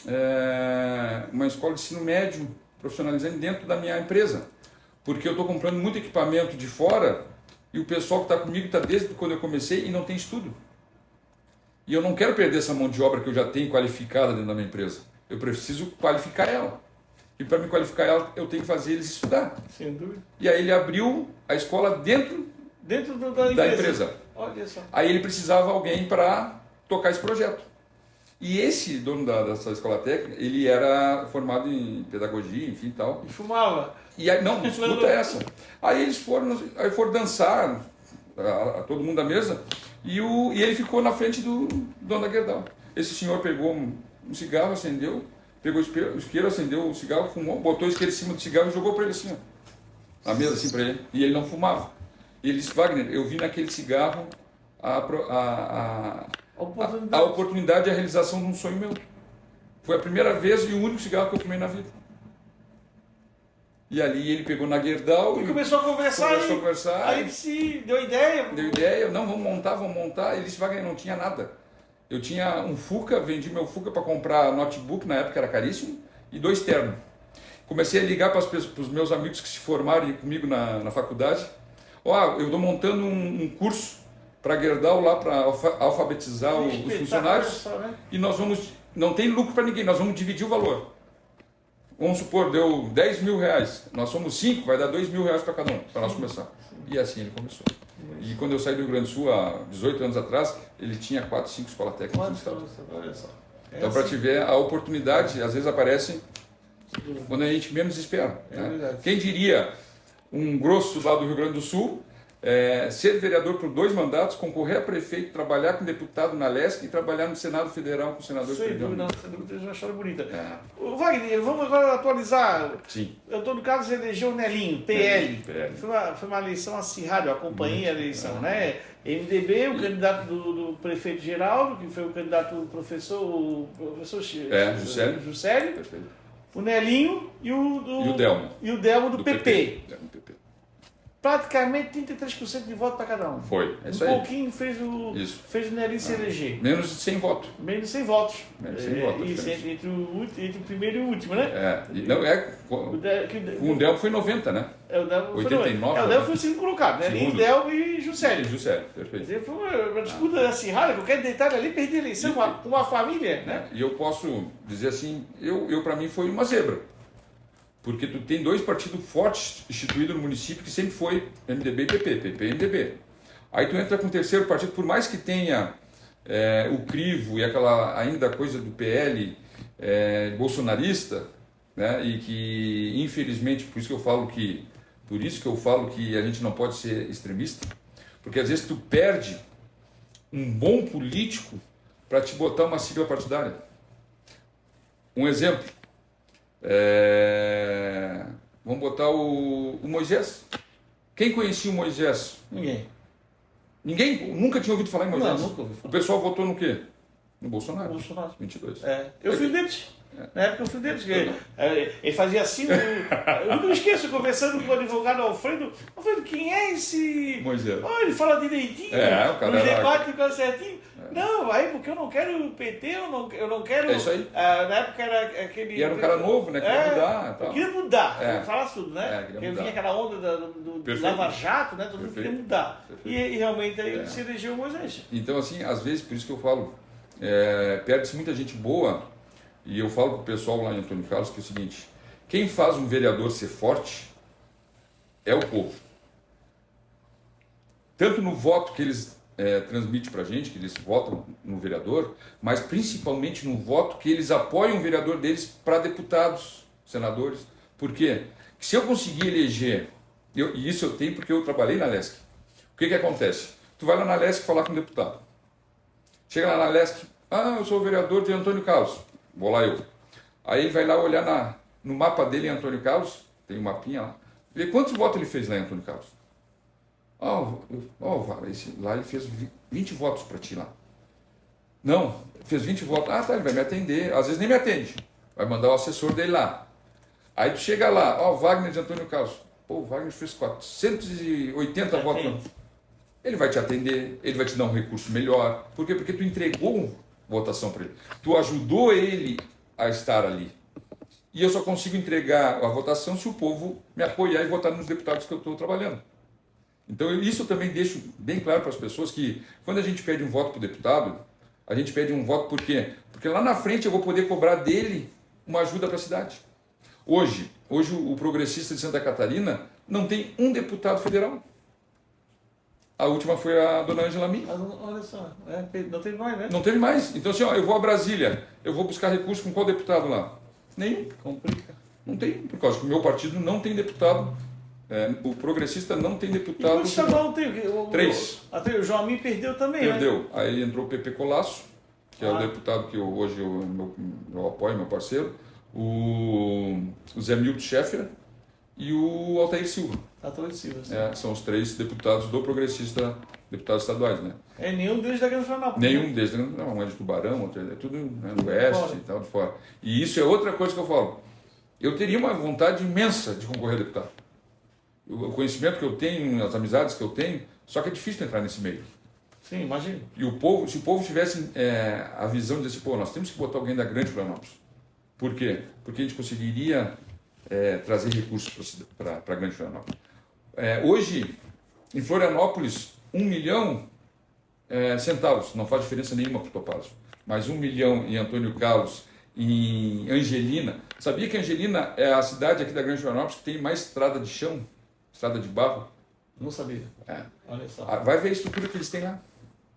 de ensino médio profissionalizante dentro da minha empresa, porque eu estou comprando muito equipamento de fora e o pessoal que está comigo está desde quando eu comecei e não tem estudo. E eu não quero perder essa mão de obra que eu já tenho qualificada dentro da minha empresa. Eu preciso qualificar ela. E para me qualificar ela, eu tenho que fazer eles estudar. Sem dúvida. E aí ele abriu a escola dentro da empresa. Olha só. Aí ele precisava alguém para tocar esse projeto. E esse dono dessa escola técnica, ele era formado em pedagogia, enfim e tal. E fumava. E aí, não, escuta essa. Aí eles foram dançar, todo mundo da mesa, e ele ficou na frente do dono da Gerdau. Esse senhor pegou um cigarro, acendeu, pegou o isqueiro, acendeu o cigarro, fumou, botou o isqueiro em cima do cigarro e jogou para ele assim, ó, na mesa assim para ele. E ele não fumava. E ele disse, Wagner, eu vi naquele cigarro a oportunidade e a realização de um sonho meu. Foi a primeira vez e o único cigarro que eu fumei na vida. E ali ele pegou na Gerdau e começou a conversar. Aí se deu ideia. Deu ideia, não, vamos montar. Ele disse, Wagner, não tinha nada. Eu tinha um Fuca, vendi meu Fuca para comprar notebook, na época era caríssimo, e 2 ternos. Comecei a ligar para os meus amigos que se formaram comigo na faculdade. Eu estou montando um curso para Gerdau lá para alfabetizar os funcionários, né? E nós vamos, não tem lucro para ninguém, nós vamos dividir o valor. Vamos supor, deu 10 mil reais, nós somos 5, vai dar 2 mil reais para cada um, para nós começar. E assim ele começou. E quando eu saí do Rio Grande do Sul, há 18 anos atrás, ele tinha 4, 5 escolas técnicas no estado. Olha só. Então, para te ver, a oportunidade, às vezes aparece quando a gente menos espera. Né? Quem diria um grosso lá do Rio Grande do Sul, ser vereador por 2 mandatos, concorrer a prefeito, trabalhar com deputado na LESC e trabalhar no Senado Federal com o senador Federal. Sem dúvida, é uma história bonita. Wagner, vamos agora atualizar. Sim. Antônio Carlos elegeu o Nelinho, PL. Foi uma eleição acirrada, eu acompanhei a eleição, né? MDB, o candidato do prefeito Geraldo, que foi o candidato do professor Juscelio. O Nelinho e o Delmo. E o Delmo do PP. Praticamente 33% de voto para cada um. Foi, é isso aí. Um pouquinho fez o Nelinho se eleger. Menos de 100 votos. Menos de 100 votos. Menos de 100 votos. Isso, entre o primeiro e o último, né? O Delmo foi 90, né? O Delmo 89. O Delmo foi o segundo colocado, né? Nelinho, Delmo e Juscelio. Perfeito. Foi uma disputa acirrada, qualquer detalhe ali, perdi a eleição com uma família, né? E eu posso dizer assim, para mim foi uma zebra. Porque tu tem 2 partidos fortes instituídos no município que sempre foi MDB e PP e MDB. Aí tu entra com o 3º partido, por mais que tenha o crivo e aquela ainda coisa do PL bolsonarista, né, e que infelizmente por isso que eu falo que a gente não pode ser extremista, porque às vezes tu perde um bom político para te botar uma sigla partidária. Um exemplo. Vamos botar o Moisés. Quem conhecia o Moisés? Ninguém nunca tinha ouvido falar em Moisés. Não, nunca ouvi falar. O pessoal votou no quê? No Bolsonaro. 22. Eu fui deles. Na época eu fui deles. Ele fazia assim. Eu não esqueço, conversando com o advogado Alfredo. Alfredo, quem é esse? Moisés. Ele fala direitinho. O cara debate, fica certinho. Não, aí porque eu não quero o PT, eu não quero... É isso aí. Na época era aquele... E era um cara novo, né? Queria mudar. Eu queria mudar, É. falasse tudo, né? Queria Porque mudar. vinha aquela onda do Perfeito. Lava Jato, né? Todo mundo queria mudar. E realmente aí se elegeu o Moisés. Então, assim, às vezes, por isso que eu falo, perde-se muita gente boa, e eu falo pro pessoal lá em Antônio Carlos que é o seguinte: quem faz um vereador ser forte é o povo. Tanto no voto que eles transmitem para a gente, que eles votam no vereador, mas principalmente no voto que eles apoiam o vereador deles para deputados, senadores. Por quê? Porque se eu conseguir eleger, e isso eu tenho porque eu trabalhei na LESC, o que acontece? Tu vai lá na LESC falar com o deputado. Chega lá na LESC, eu sou o vereador de Antônio Carlos, vou lá eu. Aí ele vai lá olhar no mapa dele em Antônio Carlos, tem um mapinha lá, ver quantos votos ele fez lá em Antônio Carlos. Lá ele fez 20 votos para ti lá. Não, fez 20 votos. Tá, ele vai me atender. Às vezes nem me atende. Vai mandar o assessor dele lá. Aí tu chega lá, o Wagner de Antônio Carlos. O Wagner fez 480 votos. Ele vai te atender, ele vai te dar um recurso melhor. Por quê? Porque tu entregou votação para ele. Tu ajudou ele a estar ali. E eu só consigo entregar a votação se o povo me apoiar e votar nos deputados que eu estou trabalhando. Então, isso eu também deixo bem claro para as pessoas que, quando a gente pede um voto para o deputado, a gente pede um voto por quê? Porque lá na frente eu vou poder cobrar dele uma ajuda para a cidade. Hoje o progressista de Santa Catarina não tem um deputado federal. A última foi a dona Ângela Mi. Olha só, não teve mais, né? Não teve mais. Então, assim, eu vou a Brasília, eu vou buscar recurso com qual deputado lá? Nenhum. Complica. Não tem, por causa que o meu partido não tem deputado. O progressista não tem deputado. E o estadual tem? 3. Até o João Amin perdeu também, Perdeu. né? Aí entrou o Pepe Colasso, que é o deputado que hoje eu apoio, meu parceiro, o Zé Milton Schaeffer e o Altair Silva. Altair Silva, sim. São os 3 deputados do progressista, deputados estaduais, né? Nenhum deles da Grande Florianópolis. Nenhum deles, não, um é de Tubarão, outro é tudo do oeste e tal, de fora. E isso é outra coisa que eu falo. Eu teria uma vontade imensa de concorrer a deputado. O conhecimento que eu tenho, as amizades que eu tenho, só que é difícil entrar nesse meio. Sim, imagina. E o povo, se o povo tivesse a visão de dizer assim, nós temos que botar alguém da Grande Florianópolis. Por quê? Porque a gente conseguiria trazer recursos para a Grande Florianópolis. Hoje, em Florianópolis, 1 milhão centavos, não faz diferença nenhuma para o Topázio, mas 1 milhão em Antônio Carlos, em Angelina. Sabia que Angelina é a cidade aqui da Grande Florianópolis que tem mais estrada de chão? Estrada de barro. Não sabia. Olha só. Vai ver a estrutura que eles têm lá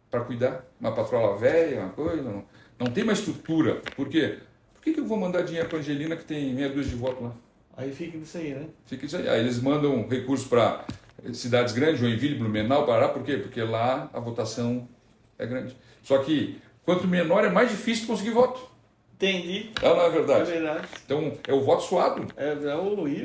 para cuidar. Uma patrola velha, uma coisa. Não tem uma estrutura. Por quê? Por que eu vou mandar dinheiro para Angelina que tem meia dúzia de votos lá? Aí fica isso aí, né? Fica isso aí. Aí eles mandam recursos para cidades grandes, Joinville, Blumenau, Pará. Por quê? Porque lá a votação é grande. Só que quanto menor é mais difícil conseguir voto. Entendi. Não é verdade? É verdade. Então é o voto suado.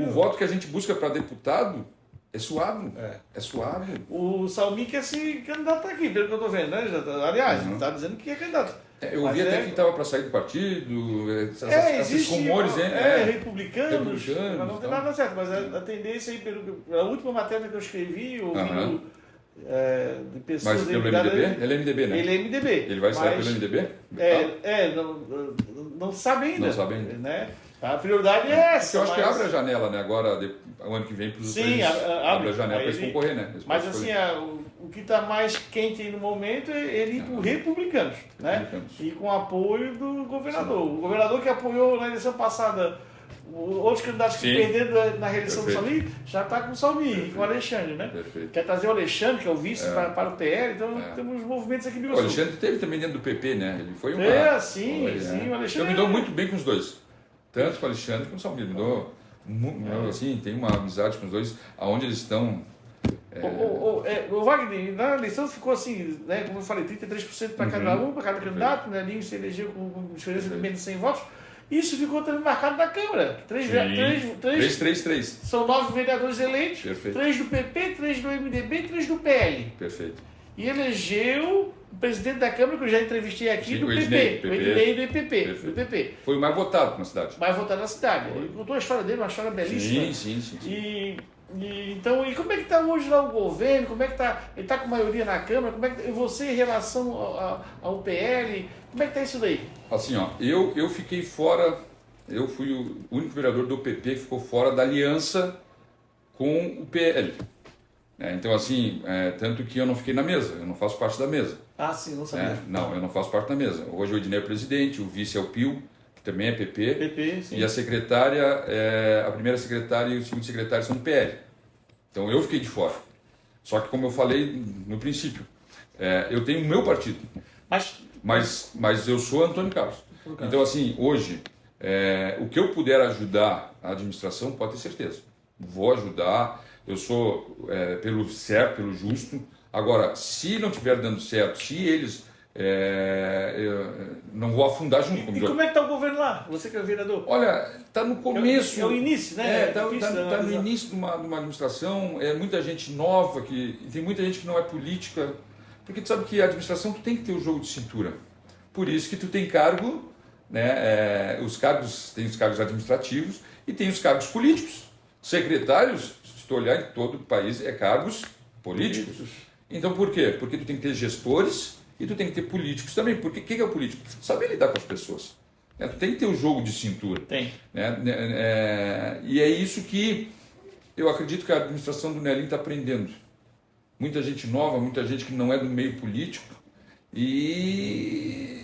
O voto que a gente busca para deputado é suado. É suado. O Salmi quer se candidatar aqui, pelo que eu estou vendo, né? Aliás, está dizendo que é candidato. Eu vi até que estava para sair do partido, esses existe, rumores, republicanos, mas não tem nada certo. Mas a tendência aí, pela última matéria que eu escrevi, ouvindo de pessoas... Mas pelo MDB? Ele é MDB, né? Ele é MDB. Ele vai sair pelo MDB? Não sabe ainda. Não sabe ainda. Né? A prioridade é essa. Eu acho que abre a janela, né? Agora, o ano que vem, para os Sim, abre a janela para eles concorrer, né? Mas assim, o que está mais quente aí no momento é ele ir por republicanos, né? E com apoio do governador. Sim. O governador que apoiou na eleição passada outros candidatos que perderam na reeleição do Salmi, já está com o Salmi e com o Alexandre, né? Perfeito. Quer trazer o Alexandre, que é o vice para o PL, então temos movimentos aqui no Rio. O Alexandre teve também dentro do PP, né? Ele foi sim, o Alexandre. Eu me dou muito bem com os dois. Tanto com o Alexandre como com o Salmi. Me dou, assim, tenho uma amizade com os dois, aonde eles estão. O Wagner, na eleição ficou assim, né, como eu falei, 33% para cada um, para cada candidato, né? Ninho se elegeu com diferença de menos de 100 votos. Isso ficou também marcado na Câmara. 3. São 9 vereadores eleitos, Perfeito. 3 do PP, 3 do MDB e 3 do PL. Perfeito. E elegeu o presidente da Câmara, que eu já entrevistei aqui, do PP. O Ednei do PP. Foi o mais votado na cidade. Mais votado na cidade. Ele contou a história dele, uma história belíssima. Sim. E Então, e como é que está hoje lá o governo? Como é que está? Ele está com maioria na Câmara? Como é que você em relação ao PL? Como é que está isso daí? Assim, ó, eu fiquei fora, eu fui o único vereador do PP que ficou fora da aliança com o PL. Então, assim, tanto que eu não fiquei na mesa, eu não faço parte da mesa. Ah, sim, não sabia. Não, eu não faço parte da mesa. Hoje o Ednei é o presidente, o vice é o Pio, que também é PP. PP, sim. E a secretária, a primeira secretária e o segundo secretário são do PL. Então eu fiquei de fora. Só que, como eu falei no princípio, eu tenho o meu partido. Mas eu sou Antônio Carlos. Então, assim, hoje, o que eu puder ajudar a administração, pode ter certeza. Vou ajudar, eu sou pelo certo, pelo justo. Agora, se não estiver dando certo, se eles... não vou afundar junto. E como é que está o governo lá? Você que é vereador? Olha, está no começo. É o início, né? Está no início de uma administração, muita gente nova, tem muita gente que não é política, porque tu sabe que a administração tu tem que ter o jogo de cintura. Por isso que tu tem cargo, né? Tem os cargos administrativos e tem os cargos políticos. Secretários, se tu olhar em todo o país, cargos políticos. Então por quê? Porque tu tem que ter gestores e tu tem que ter políticos também. Porque o que é o político? Saber lidar com as pessoas. Tu tem que ter o jogo de cintura. Tem. E é isso que eu acredito que a administração do Nelinho está aprendendo. Muita gente nova, muita gente que não é do meio político e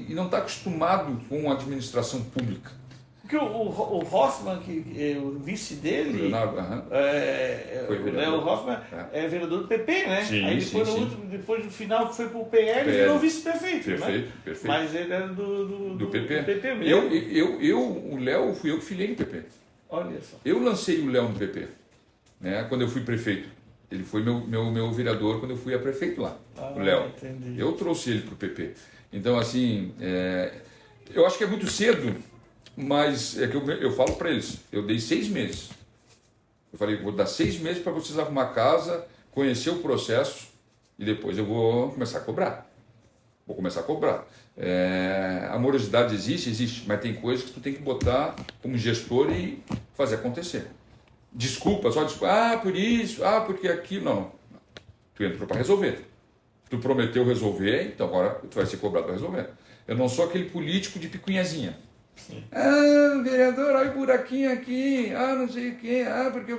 não está acostumado com a administração pública. Porque o Hoffmann, que é o vice dele, Leonardo, o Hoffmann é vereador do PP, né? Sim, aí depois, depois no final foi para o PL e virou vice-prefeito. Perfeito, né? perfeito. Mas ele era do PP. Do PP mesmo. O Léo, fui eu que filiei no PP. Olha só. Eu lancei o Léo no PP, né, quando eu fui prefeito. Ele foi meu vereador quando eu fui a prefeito lá, o Léo. Entendi. Eu trouxe ele para o PP. Então, assim, eu acho que é muito cedo, mas é que eu falo para eles, eu dei 6 meses. Eu falei, vou dar 6 meses para vocês arrumar a casa, conhecer o processo e depois eu vou começar a cobrar. Vou começar a cobrar. A morosidade existe, mas tem coisas que tu tem que botar como gestor e fazer acontecer. Desculpa, por isso, porque aquilo. Não. Tu entrou para resolver. Tu prometeu resolver, então agora tu vai ser cobrado para resolver. Eu não sou aquele político de picuinhazinha. Sim. Vereador, olha o buraquinho aqui, não sei o quê, porque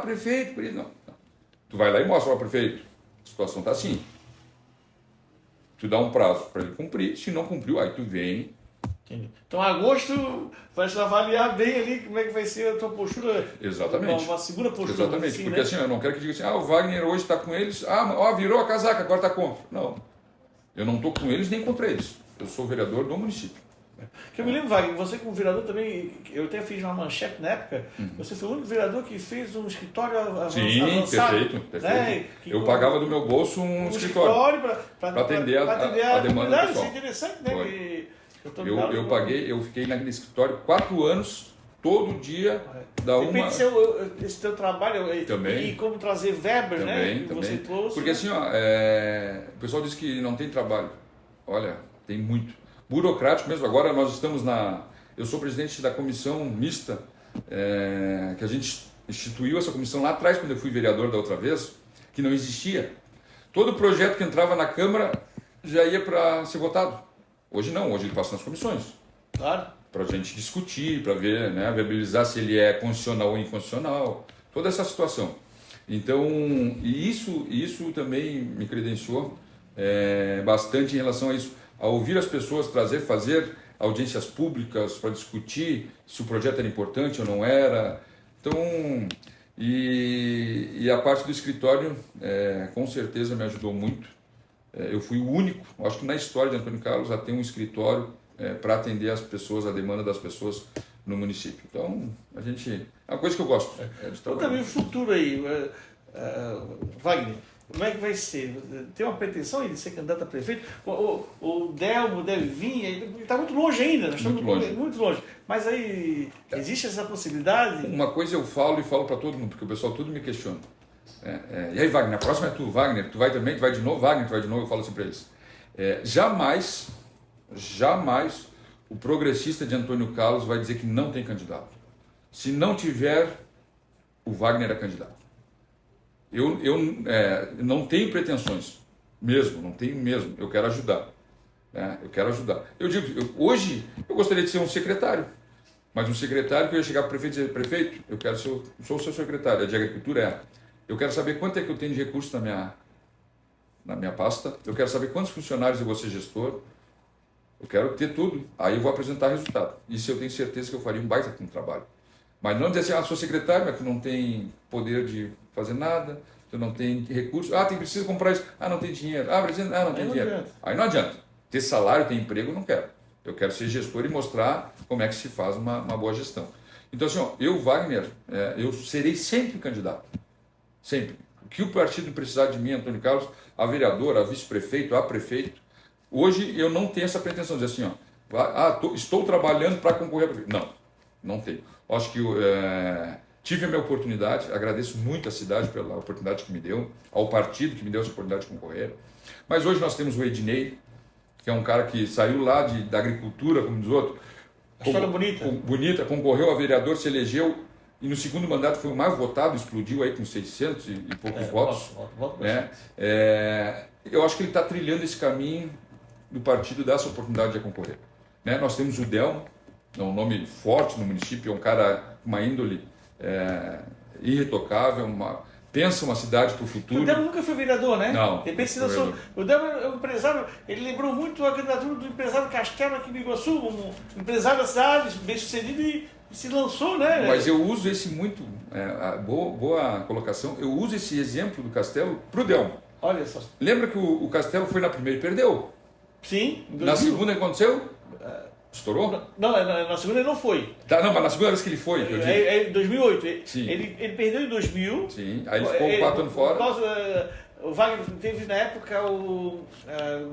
prefeito, por isso. Não. Tu vai lá e mostra ao prefeito. A situação está assim. Tu dá um prazo para ele cumprir, se não cumpriu, aí tu vem. Entendi. Então, agosto, vai se avaliar bem ali como é que vai ser a tua postura. Exatamente. Uma segura postura. Exatamente, assim, porque né? assim, eu não quero que diga assim, o Wagner hoje está com eles, virou a casaca, agora está contra. Não, eu não estou com eles nem contra eles. Eu sou vereador do município. Que eu me lembro, Wagner, você como vereador também, eu até fiz uma manchete na época, você foi o único vereador que fez um escritório avançado. Sim, perfeito. Né? Eu pagava do meu bolso um escritório para atender a demanda pessoal. Isso é interessante, né? Eu fiquei naquele escritório 4 anos, todo dia, Depende esse teu trabalho também, e como trazer verbas, também, né? Que você trouxe. Porque assim, o pessoal diz que não tem trabalho. Olha, tem muito. Burocrático mesmo. Agora nós estamos eu sou presidente da comissão mista, que a gente instituiu essa comissão lá atrás, quando eu fui vereador da outra vez, que não existia. Todo projeto que entrava na Câmara já ia para ser votado. Hoje não, hoje ele passa nas comissões. Claro. Para a gente discutir, para ver, né, viabilizar se ele é constitucional ou inconstitucional, toda essa situação. Então, isso também me credenciou bastante em relação a isso. A ouvir as pessoas, fazer audiências públicas para discutir se o projeto era importante ou não era. Então, e a parte do escritório, com certeza me ajudou muito. Eu fui o único, acho que na história de Antônio Carlos, a ter um escritório para atender as pessoas, a demanda das pessoas no município. Então, é uma coisa que eu gosto. Então, também o futuro aí, Wagner. Como é que vai ser? Tem uma pretensão aí de ser candidato a prefeito? O Delmo deve vir, ele está muito longe ainda, nós estamos muito longe. Mas aí, existe essa possibilidade? Uma coisa eu falo para todo mundo, porque o pessoal tudo me questiona. E aí, Wagner, a próxima é tu, Wagner, tu vai também, tu vai de novo, Wagner, tu vai de novo, eu falo assim para eles. Jamais o progressista de Antônio Carlos vai dizer que não tem candidato. Se não tiver o Wagner é candidato. Eu não tenho pretensões, mesmo, não tenho mesmo. Eu quero ajudar. Né? Eu quero ajudar. Eu digo, hoje eu gostaria de ser um secretário, mas um secretário que eu ia chegar para o prefeito e dizer, prefeito, eu quero ser, sou o seu secretário, a de agricultura eu quero saber quanto é que eu tenho de recursos na minha pasta, eu quero saber quantos funcionários eu vou ser gestor, eu quero ter tudo, aí eu vou apresentar resultado. Isso eu tenho certeza que eu faria um baita de um trabalho. Mas não dizer assim, sou secretário, mas tu não tem poder de fazer nada, tu não tem recursos, precisa comprar isso, não tem dinheiro, não tem dinheiro. Aí não adianta. Ter salário, ter emprego, eu não quero. Eu quero ser gestor e mostrar como é que se faz uma boa gestão. Então assim, eu, Wagner, eu serei sempre candidato. Sempre. O que o partido precisar de mim, Antônio Carlos, a vereador, a vice-prefeito, a prefeito, hoje eu não tenho essa pretensão de dizer assim, estou trabalhando para concorrer a prefeito. Não tenho. Acho que tive a minha oportunidade, agradeço muito a cidade pela oportunidade que me deu, ao partido que me deu essa oportunidade de concorrer. Mas hoje nós temos o Ednei, que é um cara que saiu lá da agricultura, como diz outro. História bonita. Bonita, concorreu a vereador, se elegeu, e no segundo mandato foi o mais votado, explodiu aí com 600 e poucos votos. Voto né? Eu acho que ele está trilhando esse caminho do partido, dessa oportunidade de concorrer. Né? Nós temos o Delmo, um nome forte no município, é um cara com uma índole irretocável, pensa uma cidade para o futuro. O Delmo nunca foi vereador, né? Não. De repente se lançou. O Delmo é um empresário, ele lembrou muito a candidatura do empresário Castelo aqui em Biguaçu, um empresário da cidade, bem sucedido, e se lançou, né? Mas eu uso esse muito, boa colocação, eu uso esse exemplo do Castelo para o Delmo. Olha só. Lembra que o Castelo foi na primeira e perdeu? Sim. Na segunda aconteceu? Estourou? Não, na segunda ele não foi. Mas na segunda vez que ele foi, eu digo. Em 2008. Sim. Ele perdeu em 2000. Sim, aí ele ficou 4 anos fora. Por causa, o Wagner teve na época, o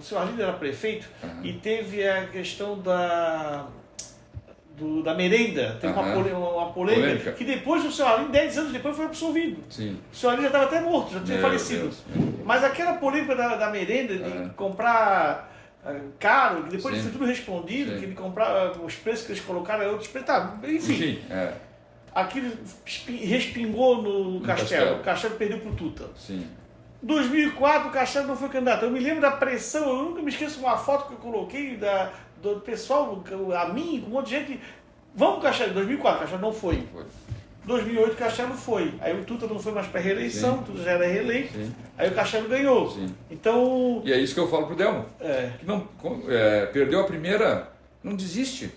seu Arlindo era prefeito, e teve a questão da merenda. Teve uma polêmica, que depois o seu Arlindo, 10 anos depois, foi absolvido. Sim. O seu Arlindo já estava até morto, já tinha falecido. Deus. Mas aquela polêmica da merenda, de comprar caro, que depois foi tudo respondido, que ele comprava, os preços que eles colocaram, outros preços, enfim. Aquilo respingou no Castelo. O Castelo perdeu para o Tuta. Sim. 2004 o Castelo não foi candidato. Eu me lembro da pressão, eu nunca me esqueço de uma foto que eu coloquei do pessoal, a mim, com um monte de gente. Vamos pro Castelo. 2004 o Castelo não foi. 2008 o Castelo foi. Aí o Tuta não foi mais para reeleição, o Tuta já era reeleito. Sim. Aí o Castelo ganhou. Sim. Então. E é isso que eu falo pro Delmo. Que não, perdeu a primeira, não desiste.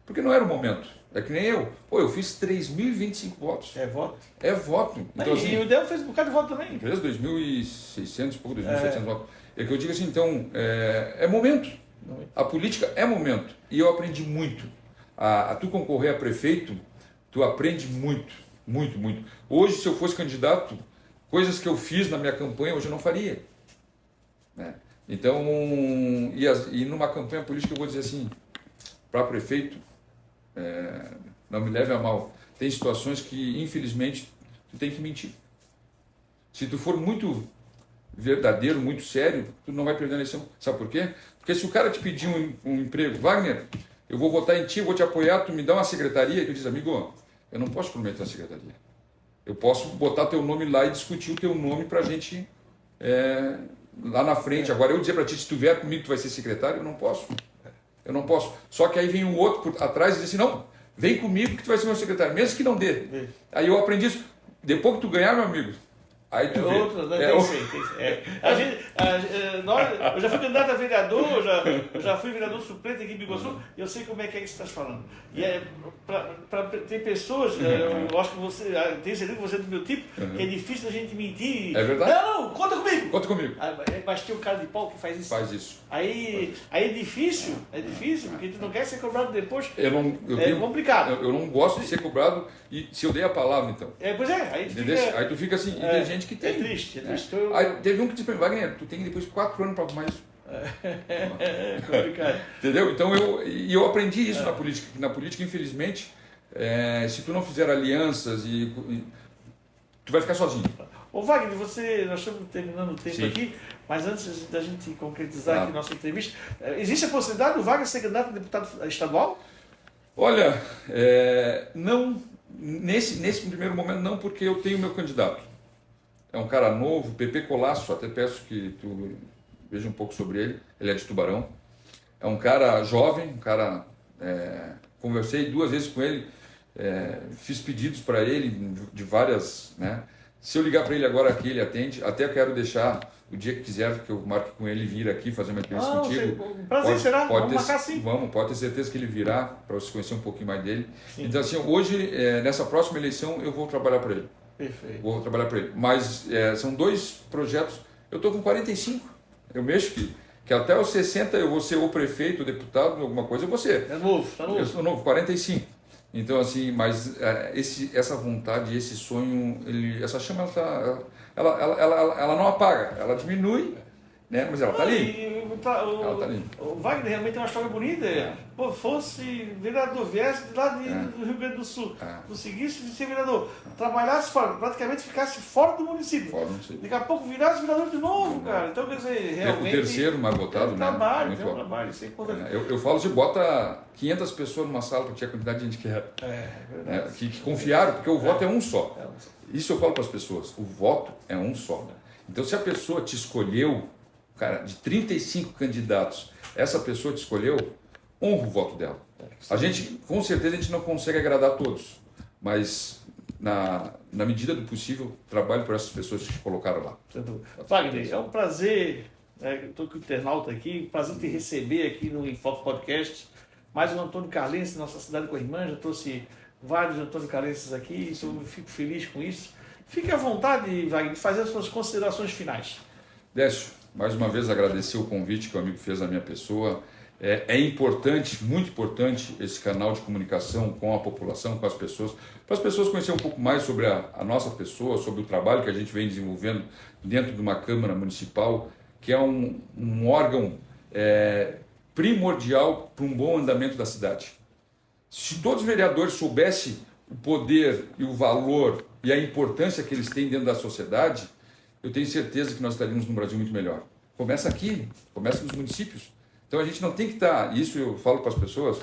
Porque não era o momento. É que nem eu. Eu fiz 3.025 votos. É voto. É voto. Então, e o Delmo fez um bocado de voto também. Fez 2.600 e pouco, 2.700 votos. É que eu digo assim, então, é momento. A política é momento. E eu aprendi muito. A tu concorrer a prefeito, tu aprende muito, muito, muito. Hoje, se eu fosse candidato, coisas que eu fiz na minha campanha, hoje eu não faria. Né? Então, e numa campanha política eu vou dizer assim, para prefeito, não me leve a mal, tem situações que, infelizmente, tu tem que mentir. Se tu for muito verdadeiro, muito sério, tu não vai perder a eleição. Sabe por quê? Porque se o cara te pedir um emprego, Wagner, eu vou votar em ti, eu vou te apoiar, tu me dá uma secretaria, tu diz, amigo, eu não posso prometer uma secretaria. Eu posso botar teu nome lá e discutir o teu nome pra gente lá na frente. Agora eu dizer pra ti, se tu vier comigo, tu vai ser secretário, eu não posso. Eu não posso. Só que aí vem o outro por atrás e diz assim, não, vem comigo que tu vai ser meu secretário, mesmo que não dê. Aí eu aprendi isso. Depois que tu ganhar, meu amigo, aí tu vê. Outro, né? Eu já fui candidato a vereador, eu já fui vereador suplente aqui em Biguaçu, e eu sei como é que você está falando. E tem pessoas, eu acho que você, tenho certeza que você é do meu tipo, que é difícil a gente mentir. É verdade? Não, conta comigo. Conta comigo. Mas tem um cara de pau que faz isso. Faz isso. Aí é difícil, porque tu não quer ser cobrado depois. Complicado. Eu não gosto de ser cobrado, e se eu dei a palavra, então. Pois é, aí tu fica assim, e tem gente que tem. É triste. Aí teve um que disse para mim, Wagner, tu tem depois 4 anos para arrumar isso. É complicado. Entendeu? Então eu aprendi isso na política, que na política, infelizmente, se tu não fizer alianças, tu vai ficar sozinho. Ô Wagner, nós estamos terminando o tempo aqui, mas antes da gente concretizar aqui nossa entrevista, existe a possibilidade do Wagner ser candidato a deputado estadual? Olha, não nesse primeiro momento não, porque eu tenho meu candidato. É um cara novo, Pepe Colasso, até peço que tu veja um pouco sobre ele. Ele é de Tubarão. É um cara jovem, um cara... conversei 2 vezes com ele, fiz pedidos para ele de várias... Né? Se eu ligar para ele agora aqui, ele atende. Até eu quero deixar o dia que quiser que eu marque com ele vir aqui fazer uma entrevista contigo. Prazer, será? Vamos marcar sim. Pode ter certeza que ele virá para você conhecer um pouquinho mais dele. Sim. Então assim, hoje, nessa próxima eleição, eu vou trabalhar para ele. Perfeito. Vou trabalhar para ele. Mas são 2 projetos. Eu estou com 45. Eu mexo que até os 60 eu vou ser o prefeito, o deputado, alguma coisa eu vou ser. É novo, tá novo. Eu sou novo, 45. Então assim, mas essa vontade, esse sonho, essa chama, ela não apaga, ela diminui, né? Mas ela está ali. Ela tá ali. O Wagner realmente tem uma história bonita. Pô, fosse vereador, viesse lá do Rio Grande do Sul, conseguisse ser vereador, trabalhasse fora, praticamente ficasse fora do município. Daqui a pouco virasse vereador de novo, cara. Então, quer dizer, realmente... O terceiro mais votado, né? Tem um trabalho, isso é importante. Eu falo assim, bota 500 pessoas numa sala para ter a quantidade de gente que era. Verdade. Que confiaram, porque o voto é um só. Isso eu falo para as pessoas, o voto é um só. Então, se a pessoa te escolheu, cara, de 35 candidatos, essa pessoa te escolheu, honra o voto dela. A gente, com certeza, a gente não consegue agradar todos, mas na medida do possível, trabalho por essas pessoas que te colocaram lá. Wagner, é um prazer, estou com o internauta aqui, prazer te receber aqui no Enfoque Podcast. Mais um Antônio Carlense, nossa cidade com a irmã, já trouxe vários Antônio Carlenses aqui, fico feliz com isso. Fique à vontade, Wagner, de fazer as suas considerações finais. Décio, mais uma vez agradecer o convite que o amigo fez à minha pessoa. É importante, muito importante, esse canal de comunicação com a população, com as pessoas, para as pessoas conhecerem um pouco mais sobre a nossa pessoa, sobre o trabalho que a gente vem desenvolvendo dentro de uma Câmara Municipal, que é um órgão primordial para um bom andamento da cidade. Se todos os vereadores soubessem o poder e o valor e a importância que eles têm dentro da sociedade, eu tenho certeza que nós estaríamos num Brasil muito melhor. Começa aqui, começa nos municípios. Então a gente não tem que estar, isso eu falo para as pessoas,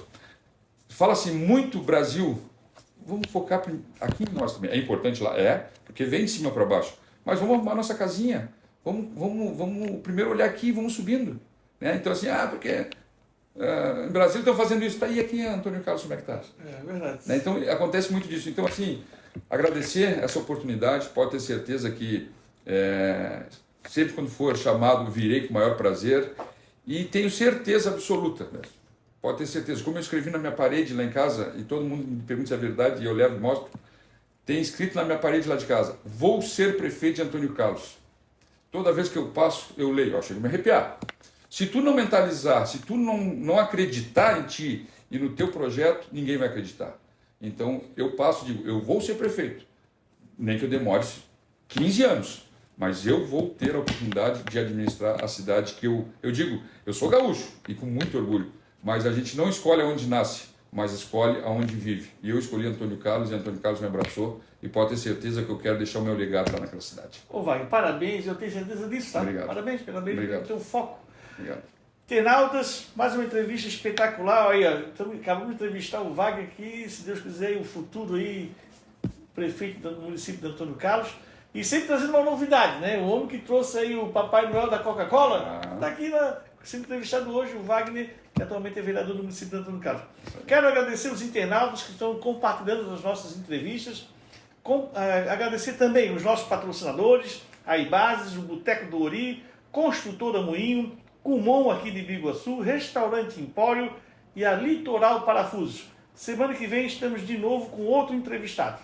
fala-se muito Brasil, vamos focar aqui em nós também. É importante lá? Porque vem de cima para baixo. Mas vamos arrumar nossa casinha, vamos primeiro olhar aqui e vamos subindo. Né? Então assim, porque em Brasília estão fazendo isso, está aí aqui, Antônio Carlos, como é que está? É verdade. Né? Então acontece muito disso. Então assim, agradecer essa oportunidade, pode ter certeza que sempre quando for chamado, virei com o maior prazer e tenho certeza absoluta, pode ter certeza, como eu escrevi na minha parede lá em casa, e todo mundo me pergunta se é verdade, e eu levo e mostro, tem escrito na minha parede lá de casa, vou ser prefeito de Antônio Carlos. Toda vez que eu passo, eu leio, chego a me arrepiar. Se tu não mentalizar, se tu não acreditar em ti e no teu projeto, ninguém vai acreditar. Então, eu passo, digo, eu vou ser prefeito, nem que eu demore 15 anos, mas eu vou ter a oportunidade de administrar a cidade que eu digo, eu sou gaúcho e com muito orgulho, mas a gente não escolhe aonde nasce, mas escolhe aonde vive. E eu escolhi Antônio Carlos e Antônio Carlos me abraçou e pode ter certeza que eu quero deixar o meu legado lá naquela cidade. Wagner, parabéns, eu tenho certeza disso, tá? Obrigado. Parabéns pelo teu foco. Obrigado. Internautas, mais uma entrevista espetacular. Olha, acabamos de entrevistar o Wagner aqui, se Deus quiser, o futuro aí, prefeito do município de Antônio Carlos. E sempre trazendo uma novidade, né? O homem que trouxe aí o Papai Noel da Coca-Cola, está aqui sendo entrevistado hoje, o Wagner, que atualmente é vereador do município de Antônio Carlos. Quero agradecer os internautas que estão compartilhando as nossas entrevistas, agradecer também os nossos patrocinadores, a Ibases, o Boteco do Ori, Construtora Moinho, Kumon aqui de Biguaçu, Restaurante Empório e a Litoral Parafusos. Semana que vem estamos de novo com outro entrevistado.